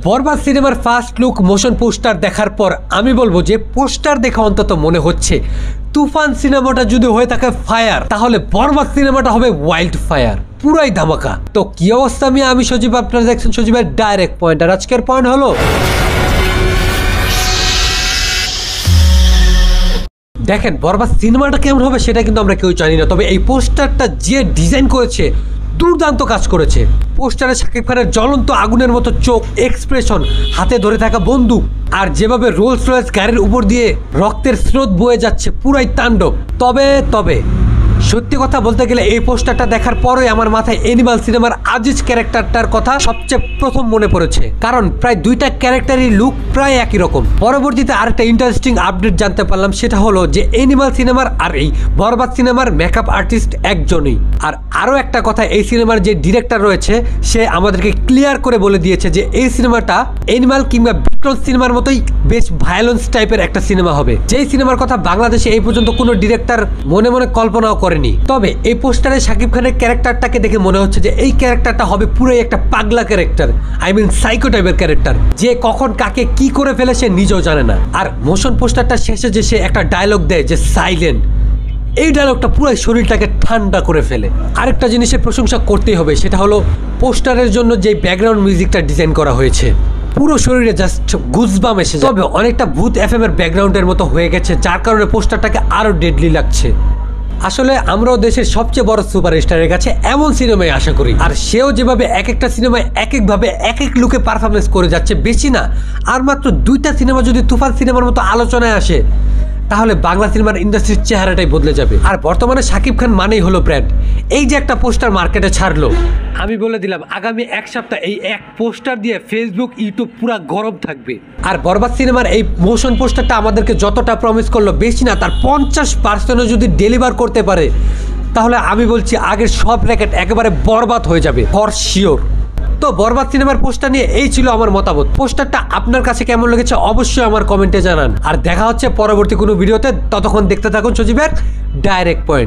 বরবাদ সিনেমার first look motion poster দেখার পর আমি বলবো যে পোস্টার দেখে অন্তত মনে হচ্ছে তুফান সিনেমাটা যদি হয়ে থাকে ফায়ার, তাহলে বরবাদ সিনেমাটা হবে ওয়াইল্ড ফায়ার, পুরাই ধামাকা। তো কি অবস্থা আমি সজীব, আপনারা দেখছেন সজীবের ডাইরেক্ট পয়েন্ট। আর আজকের পয়েন্ট হলো, দেখেন বরবাদ সিনেমাটা কেমন হবে সেটা কিন্তু আমরা কেউ জানি না, তবে এই পোস্টারটা যে ডিজাইন করেছে দুর্দান্ত কাজ করেছে। পোস্টারে শাকিব খানের জ্বলন্ত আগুনের মতো চোখ, এক্সপ্রেশন, হাতে ধরে থাকা বন্দুক, আর যেভাবে রোলস রয়েস গাড়ির উপর দিয়ে রক্তের স্রোত বয়ে যাচ্ছে, পুরাই তাণ্ডব। তবে সত্যি কথা বলতে গেলে এই পোস্টারটা দেখার পরে আমার মাথায় অ্যানিমাল সিনেমার আজিজ ক্যারেক্টারটার কথা সবচেয়ে প্রথম মনে পড়েছে, কারণ প্রায় দুইটা ক্যারেক্টারই লুক প্রায় একই রকম। পরবর্তীতে আরেকটা ইন্টারেস্টিং আপডেট জানতে পারলাম, সেটা হলো যে অ্যানিমাল সিনেমার আর এই বরবাদ সিনেমার মেকআপ আর্টিস্ট একজনই। আর আরও একটা কথা, এই সিনেমার যে ডিরেক্টর রয়েছে সে আমাদেরকে ক্লিয়ার করে বলে দিয়েছে যে এই সিনেমাটা অ্যানিমাল কিংবা বিক্রম সিনেমার মতোই বেশ ভায়োলেন্স টাইপের একটা সিনেমা হবে, যেই সিনেমার কথা বাংলাদেশে এই পর্যন্ত কোনো ডিরেক্টর মনে মনে কল্পনাও করেনি। তবে এই পোস্টারে শাকিব খানের ক্যারেক্টারটাকে দেখে মনে হচ্ছে যে এই ক্যারেক্টারটা হবে পুরোই একটা পাগলা ক্যারেক্টার, আই মিন সাইকো টাইপের ক্যারেক্টার, যে কখন কাকে কি করে ফেলে সে নিজেও জানে না। আর মোশন পোস্টারটা শেষে যে সে একটা ডায়লগ দেয় যে সাইলেন্ট, এই ডায়লগটা পুরো শরীরটাকে ঠান্ডা করে ফেলে। আরেকটা জিনিসের প্রশংসা করতেই হবে, সেটা হলো পোস্টারের জন্য যে ব্যাকগ্রাউন্ড মিউজিকটা ডিজাইন করা হয়েছে, পুরো শরীরে জাস্ট গুজবাম এসে, তবে অনেকটা ভূত এফএম এর ব্যাকগ্রাউন্ডের মতো হয়ে গেছে, যার কারণে পোস্টারটাকে আরো ডেডলি লাগছে। আসলে আমরাও দেশের সবচেয়ে বড় সুপারস্টারের কাছে এমন সিনেমায় আশা করি, আর সেও যেভাবে এক একটা সিনেমায় এক একভাবে এক এক লুকে পারফরমেন্স করে যাচ্ছে, বেশি না আর মাত্র দুইটা সিনেমা যদি তুফান সিনেমার মতো আলোচনায় আসে, তাহলে বাংলা সিনেমার ইন্ডাস্ট্রির চেহারাটাই বদলে যাবে। আর বর্তমানে শাকিব খান মানেই হলো ব্র্যান্ড। এই যে একটা পোস্টার মার্কেটে ছাড়লো, আমি বলে দিলাম আগামী এক সপ্তাহ এই এক পোস্টার দিয়ে ফেসবুক ইউটিউব পুরা গরম থাকবে। আর বরবাদ সিনেমার এই মোশন পোস্টারটা আমাদেরকে যতটা প্রমিস করলো, বেশি না তার 50% যদি ডেলিভার করতে পারে, তাহলে আমি বলছি আগের সব র্যাকেট একেবারে বরবাদ হয়ে যাবে ফর শিওর। তো বরবাদ সিনেমার পোস্টার নিয়ে এই ছিল আমার মতামত। পোস্টারটা আপনার কাছে কেমন লেগেছে অবশ্যই আমার কমেন্টে জানান। আর দেখা হচ্ছে পরবর্তী কোনো ভিডিওতে, ততক্ষণ দেখতে থাকুন সজীবের ডাইরেক্ট পয়েন্ট।